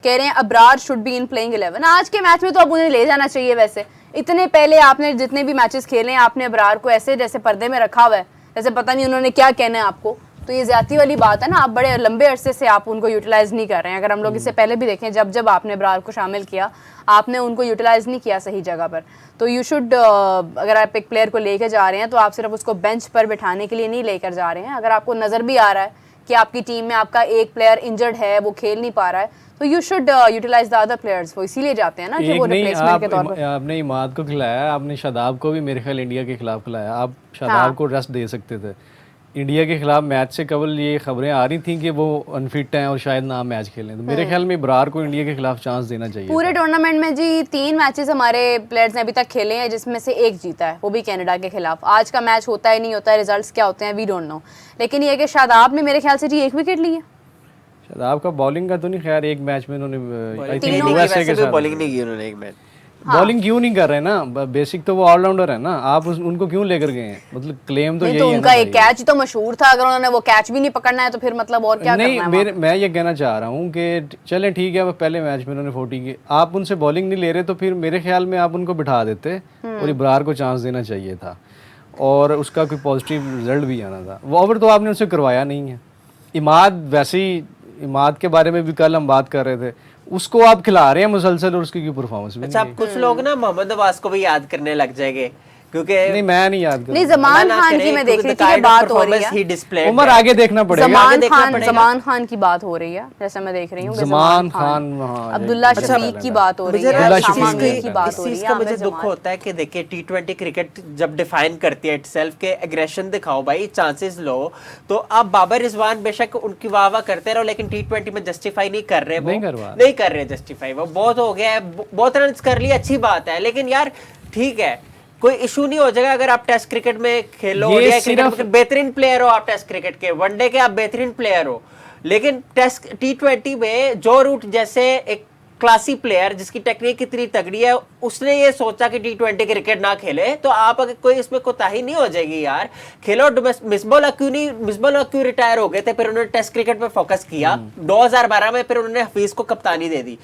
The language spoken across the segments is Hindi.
कह रहे हैं Abrar should be in playing 11। आज के मैच में तो अब उन्हें ले जाना चाहिए। वैसे इतने पहले आपने जितने भी मैचेस खेले हैं आपने अबरार को ऐसे जैसे पर्दे में रखा हुआ है, जैसे पता नहीं उन्होंने क्या कहना है आपको। तो ये ज्यादती वाली बात है ना, आप बड़े लंबे अरसे से आप उनको यूटिलाइज नहीं कर रहे हैं। अगर हम लोग इससे पहले भी देखें, जब जब आपने अबरार को शामिल किया आपने उनको यूटिलाइज नहीं किया सही जगह पर। तो यू शुड, अगर आप एक प्लेयर को लेकर जा रहे हैं तो आप सिर्फ उसको बेंच पर बिठाने के लिए नहीं लेकर जा रहे हैं। अगर आपको नजर भी आ रहा है कि आपकी टीम में आपका एक प्लेयर इंजर्ड है, वो खेल नहीं पा रहा है, तो you should utilize the other players. वो इसीलिए जाते हैं ना कि वो रिप्लेसमेंट के तौर पर। आपने इमाद को खिलाया, आपने शादाब को भी मेरे ख्याल इंडिया के खिलाफ खिलाया। आप शादाब को रेस्ट दे सकते थे। इंडिया के खिलाफ मैच से कबल ये खबरें आ रही थी कि वो अनफिट हैं और शायद ना मैच खेलें, तो मेरे ख्याल में इब्रार को इंडिया के खिलाफ चांस देना चाहिए। पूरे टूर्नामेंट में जी 3 मैचेस हमारे प्लेयर्स ने अभी तक खेले हैं, जिसमें से 1 जीता है, वो भी कनाडा के खिलाफ। आज का मैच होता है नहीं होता है, रिजल्ट्स क्या होते हैं वी डोंट नो। लेकिन ये कि शादाब ने मेरे ख्याल से जी 1 विकेट ली है। शादाब का बॉलिंग का तो नहीं, खैर एक मैच में उन्होंने आई थिंक यूएसए के साथ बॉलिंग नहीं की उन्होंने एक मैच। बॉलिंग क्यों नहीं कर रहे ना, बेसिक तो वो ऑलराउंडर है ना। आप उनको क्यों लेकर गए हैं? मतलब क्लेम तो यही है। तो उनका एक कैच ही तो मशहूर था, अगर उन्होंने वो कैच भी नहीं पकड़ना है तो फिर मतलब और क्या करना है? मैं ये कहना चाह रहा हूँ कि चलें ठीक है, पहले मैच में उन्होंने 40 की, आप उनसे बॉलिंग नहीं ले रहे तो फिर मेरे ख्याल में आप उनको बिठा देते और इब्रार को चांस देना चाहिए था और उसका कोई पॉजिटिव रिजल्ट भी आना था। वो ओवर तो आपने उनसे करवाया नहीं है। इमाद, वैसे ही इमाद के बारे में भी कल हम बात कर रहे थे, उसको आप खिला रहे हैं मुसलसल और उसकी परफॉर्मेंस भी। अच्छा, कुछ लोग ना मोहम्मद अब्बास को भी याद करने लग जाएंगे क्योंकि नहीं, मैं नहीं याद कर। नहीं, जमान खान की मैं देख रही थी कि बात हो रही है। उम्र आगे देखना पड़ेगा। जमान खान की बात हो रही है, जैसे मैं देख रही हूँ जमान खान, अब्दुल्ला शफीक की बात हो रही है, की बात हो रही है। मुझे दुख होता है कि देखिए T20 क्रिकेट जब डिफाइन करती है इटसेल्फ के एग्रेशन दिखाओ भाई, चांसेस लो, तो आप बाबर रिजवान बेशक उनकी वाह करते रहो लेकिन T20 में जस्टिफाई नहीं कर रहे, नहीं कर रहे जस्टिफाई। वो बहुत हो गया है, बहुत रन कर लिए, अच्छी बात है, लेकिन यार ठीक है, कोई इशू नहीं हो जाएगा अगर आप टेस्ट क्रिकेट में खेलो, बेहतरीन प्लेयर हो आप, टेस्ट क्रिकेट के, वनडे के आप बेहतरीन प्लेयर हो, लेकिन टेस्ट T20 में जो रूट जैसे एक क्लासी प्लेयर जिसकी टेक्निक इतनी तगड़ी है, उसने ये सोचा कि T20 क्रिकेट ना खेले, तो आप अगर कोई इसमें कोताही नहीं हो जाएगी यार। खेलो। मिसबाह हक क्यों रिटायर हो गए थे, फिर उन्होंने टेस्ट क्रिकेट पे फोकस किया 2012 में, फिर उन्होंने हफीज को कप्तानी दे दी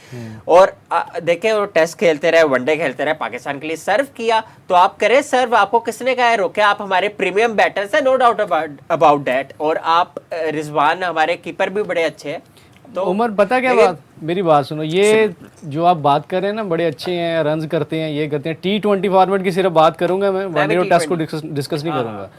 और देखे वो टेस्ट खेलते रहे, वनडे खेलते रहे, पाकिस्तान के लिए सर्व किया। तो आप करें सर्व, आपको किसने कहा है रोके? आप हमारे प्रीमियम बैटर्स है, नो डाउट अबाउट दैट, और आप रिजवान हमारे कीपर भी बड़े अच्छे हैं। तो उमर पता क्या बात, मेरी बात सुनो, ये जो आप बात कर रहे हैं ना, बड़े अच्छे हैं, रन्स करते हैं, ये करते हैं। T20 फॉर्मेट की सिर्फ बात करूंगा मैं, वनडे और टेस्ट को डिस्कस नहीं करूंगा।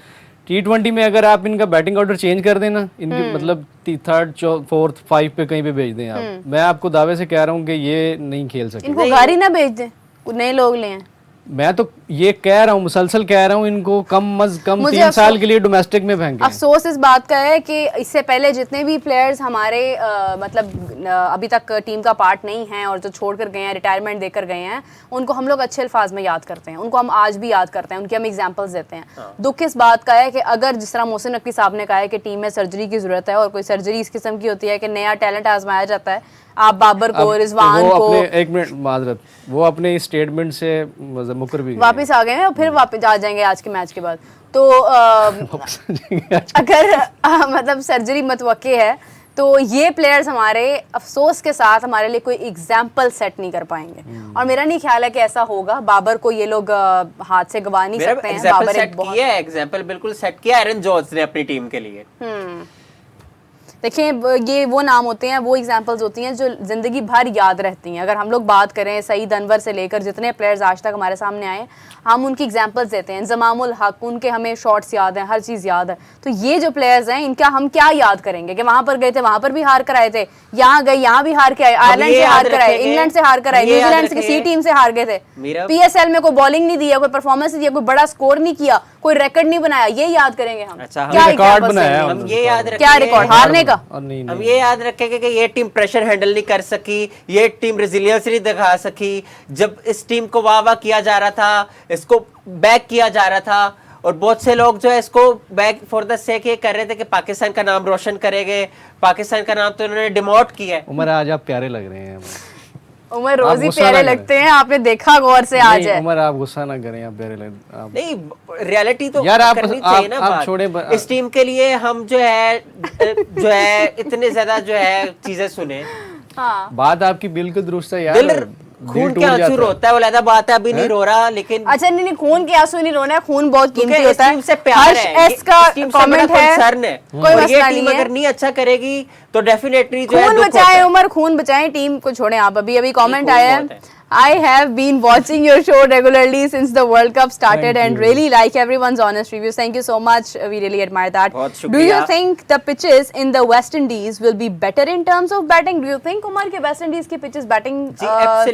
T20 में अगर आप इनका बैटिंग ऑर्डर चेंज कर देना, इनकी मतलब 3rd 4th 5 पे कहीं पे भेज दें आप, मैं आपको दावे से कह रहा हूँ कि ये नहीं खेल सकते। इनको घर ही ना भेज दें, नए लोग ले। मैं तो ये कह रहा हूँ, मुसलसल कह रहा हूँ, इनको कम अज कम 3 साल के लिए डोमेस्टिक में फेंके। अफसोस इस बात का है कि इससे पहले जितने भी प्लेयर्स हमारे मतलब अभी तक टीम का पार्ट नहीं हैं और जो छोड़कर गए हैं, रिटायरमेंट देकर गए हैं, उनको हम लोग अच्छे अल्फाज में याद करते हैं, उनको हम आज भी याद करते हैं, उनकी हम एग्जाम्पल्स देते हैं। दुख इस बात का है कि अगर जिस तरह मोहसिन नकवी साहब ने कहा है कि टीम में सर्जरी की जरूरत है और कोई सर्जरी इस किस्म की होती है कि नया टैलेंट आजमाया जाता है, आप बाबर को, रिजवान को, एक मिनट माजरत, वो अपने स्टेटमेंट से मुकर भी वापस आ गए हैं और फिर वापस आ जाएंगे आज के मैच के बाद। तो अगर मतलब सर्जरी मतवक्के है तो ये प्लेयर्स हमारे अफसोस के साथ हमारे लिए कोई एग्जाम्पल सेट नहीं कर पाएंगे और मेरा नहीं ख्याल है कि ऐसा होगा। बाबर को ये लोग हाथ से गवा नहीं सकते हैं। बाबर एग्जाम्पल बिल्कुल सेट किया एरन जॉर्ज ने अपनी टीम के लिए। देखिए, ये वो नाम होते हैं, वो एग्जांपल्स होती हैं जो ज़िंदगी भर याद रहती हैं। अगर हम लोग बात करें सईद अनवर से लेकर जितने प्लेयर्स आज तक हमारे सामने आए, हम उनकी एग्जांपल्स देते हैं। जमामुल हक, उनके हमें शॉट्स याद हैं, हर चीज़ याद है। तो ये जो प्लेयर्स हैं, इनका हम क्या याद करेंगे कि वहाँ पर गए थे, वहाँ पर भी हार कर आए थे, यहाँ गए यहाँ भी हार के आए, आयरलैंड से हार कर आए, इंग्लैंड से हार कर आए, न्यूजीलैंड की सी टीम से हार गए थे, PSL में कोई बॉलिंग नहीं दिया, कोई परफॉर्मेंस नहीं दिया, कोई बड़ा स्कोर नहीं किया, कोई रिकॉर्ड नहीं बनाया। ये याद करेंगे हम। क्या रिकॉर्ड बनाया, हम ये याद रखेंगे, क्या रिकॉर्ड हारने का, हम ये याद रखेंगे कि ये टीम प्रेशर हैंडल नहीं कर सकी, ये टीम रेजिलियंस नहीं दिखा सकी। जब इस टीम को वाह किया जा रहा था, इसको बैक किया जा रहा था, और बहुत से लोग जो है इसको बैक फॉर द सेक ये कर रहे थे कि पाकिस्तान का नाम रोशन करेंगे, पाकिस्तान का नाम तो उन्होंने डिमोट किया है। उमर आज आप प्यारे लग रहे हैं। उमर रोज ही प्यारे लगते हैं, आपने देखा गौर से आज है। उमर आप गुस्सा ना करें, आप प्यारे लग नहीं, रियलिटी तो यार आप करनी चाहिए ना। आप छोड़े इस टीम के लिए हम जो है इतने ज्यादा जो है चीजें सुने, हाँ। बात आपकी बिल्कुल दुरुस्त है यार, दिल दिल खून टूट के आंसू जाता है। रोता है, वो अलग बात है, अभी नहीं रो रहा, लेकिन अच्छा नहीं खून के आंसू नहीं रोना है, खून बहुत कीमती क्योंकि इस होता टीम से है। प्यार हर्ष है, एस का इस टीम से बड़ा कमेंट है, कंसर्न है, कोई और ये मसला टीम नहीं अगर है। नहीं अच्छा करेगी तो डेफिनेटली जो है खून दुख होता बचाएं है। उमर, खून बचाएं, टीम को छोड़ें आप। अभी अभी कमेंट खून आया बहुत है, है। I have been watching your show regularly since the World Cup started Thank and you. really like everyone's honest reviews. Thank you so much. We really admire that. बहुत Do शुक्रिया। you think the pitches in the West Indies will be better in terms of batting? Do you think Umar के West Indies की pitches batting जी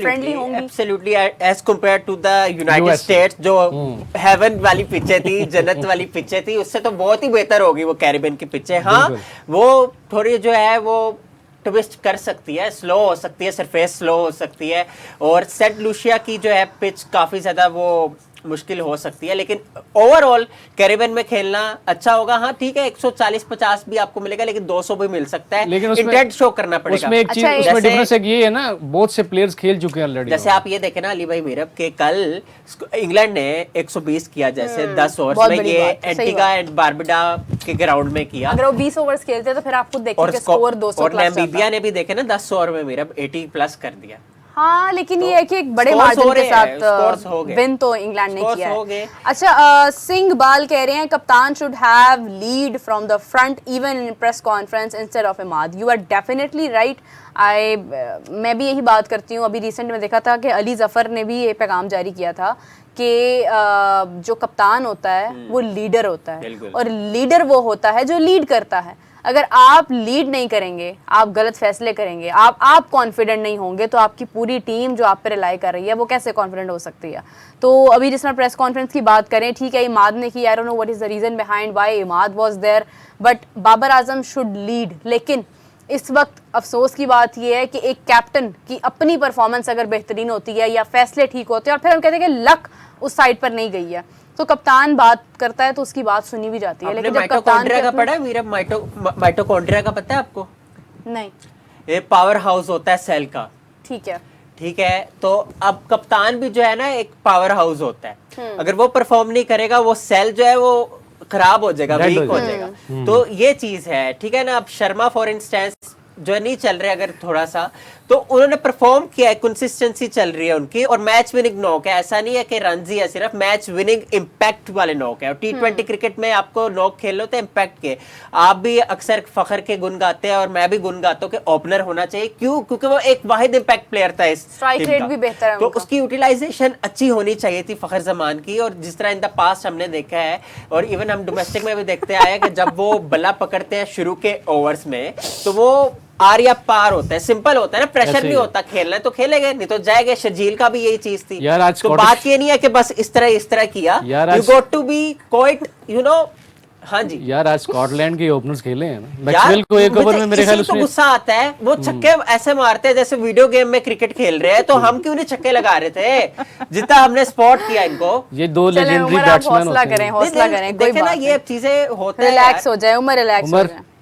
friendly होंगी? Absolutely as compare to the united USA states जो हेवन वाली पिचें थी, जन्नत वाली पिचें थी, उससे तो बहुत ही बेहतर होगी वो कैरिबियन की पिचें। हाँ, वो थोड़ी जो है वो ट्विस्ट कर सकती है, स्लो हो सकती है, सरफेस स्लो हो सकती है, और सेंट लूसिया की जो है पिच काफी ज्यादा वो मुश्किल हो सकती है, लेकिन ओवरऑल कैरिबियन में खेलना अच्छा होगा। हाँ ठीक है, 140-50 भी आपको मिलेगा, लेकिन 200 भी मिल सकता है, लेकिन उसमें इंटेंट शो करना पड़ेगा। उसमें एक चीज, अच्छा, उसमें जैसे- डिफरेंस एक ये है ना, बहुत से प्लेयर्स खेल चुके हैं ऑलरेडी। जैसे आप ये देखें ना अली भाई मीरब के कल इंग्लैंड ने 120 किया, जैसे 10 ओवर्स बहुत में, बड़ी ये बात है, सही एंटीगा एंड बारबुडा के ग्राउंड में किया। अगर वो 20 ओवर्स खेलते तो फिर आप खुद देखिए और कि स्कोर 200 और प्लस जाता। नामीबिया ने भी देखे ना 10 ओवर में मीरब 80 प्लस कर दिया। हाँ लेकिन ये है कि एक बड़े scores मार्जिन हो के रहे हैं, scores हो साथ गए। विन तो इंग्लैंड ने Scores किया हो है। गए। अच्छा सिंह बाल कह रहे हैं कप्तान should have lead from the front even in press conference instead of Imad. You are definitely right. मैं भी यही बात करती हूँ। अभी रिसेंट में देखा था कि अली जफर ने भी ये पैगाम जारी किया था कि जो कप्तान होता है वो लीडर होता है, बिल्कुल। और लीडर वो होता है जो लीड करता है। अगर आप लीड नहीं करेंगे, आप गलत फैसले करेंगे, आप कॉन्फिडेंट नहीं होंगे, तो आपकी पूरी टीम जो आप पे रिलाई कर रही है वो कैसे कॉन्फिडेंट हो सकती है। तो अभी जिस तरह प्रेस कॉन्फ्रेंस की बात करें, ठीक है इमाद ने की, I don't know what is the reason behind why Imad was there, but Babar Azam should lead. लेकिन इस वक्त अफसोस की बात यह है कि एक कैप्टन की अपनी परफॉर्मेंस अगर बेहतरीन होती है या फैसले ठीक होते हैं और फिर हम कहते हैं कि लक उस साइड पर नहीं गई है, तो कप्तान बात करता है तो उसकी बात सुनी भी जाती है। आपने लेकिन जब कप्तान माइटोकॉन्ड्रिया के का अपने- पढ़ा है मीरब? माइटोकॉन्ड्रिया का पता है आपको? नहीं, ये पावर हाउस होता है सेल का, ठीक है। ठीक है? तो अब कप्तान भी जो है ना एक पावर हाउस होता है, अगर वो परफॉर्म नहीं करेगा वो सेल जो है वो खराब हो जाएगा, Dead वीक हो हो जाएगा। तो ये चीज है, ठीक है ना? अब शर्मा फॉर इंस्टेंस जो है नहीं चल रहे, अगर थोड़ा सा तो उन्होंने परफॉर्म किया है, कंसिस्टेंसी चल रही है उनकी, और मैच विनिंग नॉक है। ऐसा नहीं है कि रन ही है, सिर्फ मैच विनिंग इम्पैक्ट वाले नॉक है। और T20 क्रिकेट में आपको नॉक खेल लो तो इम्पैक्ट के। आप भी अक्सर फखर के गुन गाते हैं और मैं भी गुन गाता हूँ कि ओपनर होना चाहिए। क्यों? क्योंकि वो एक वाहिद इम्पैक्ट प्लेयर था इस स्ट्राइक टीम रेट का। भी बेहतर है तो उनका। उसकी यूटिलाइजेशन अच्छी होनी चाहिए थी फखर जमान की। और जिस तरह इन द पास्ट हमने देखा है, और इवन हम डोमेस्टिक में भी देखते आए कि जब वो बल्ला पकड़ते हैं शुरू के ओवर्स में, तो वो आर या पार होता है, सिंपल होता है ना, प्रेशर ऐसे नहीं ही होता, खेलना है तो खेलेंगे, नहीं तो जाएंगे। शजील का भी यही चीज थी यार, आज तो Scottish- बात ये नहीं है कि बस इस तरह किया, यार, यू आज- got to be quite you know. हाँ जी यार आज स्कॉटलैंड के ओपनर्स खेले हैं ना, यार, मैक्सवेल को एक ओवर मुझे में मेरे इसी ख्याल पे उसने गुस्सा आता है, वो छक्के ऐसे मारते हैं जैसे वीडियो गेम में क्रिकेट खेल रहे हैं, तो हम क्यों नहीं छक्के लगा रहे थे जितना हमने स्पॉट किया इनको। ये दो चलें लेजेंडरी उमर, आप बैट्समैन हौसला होते करें, हैं। हौसला करें, कोई देखे ना बात ये नहीं। चीजें होते हैं रिलैक्स हो जाए उमर, रिलैक्स हो उमर जाए।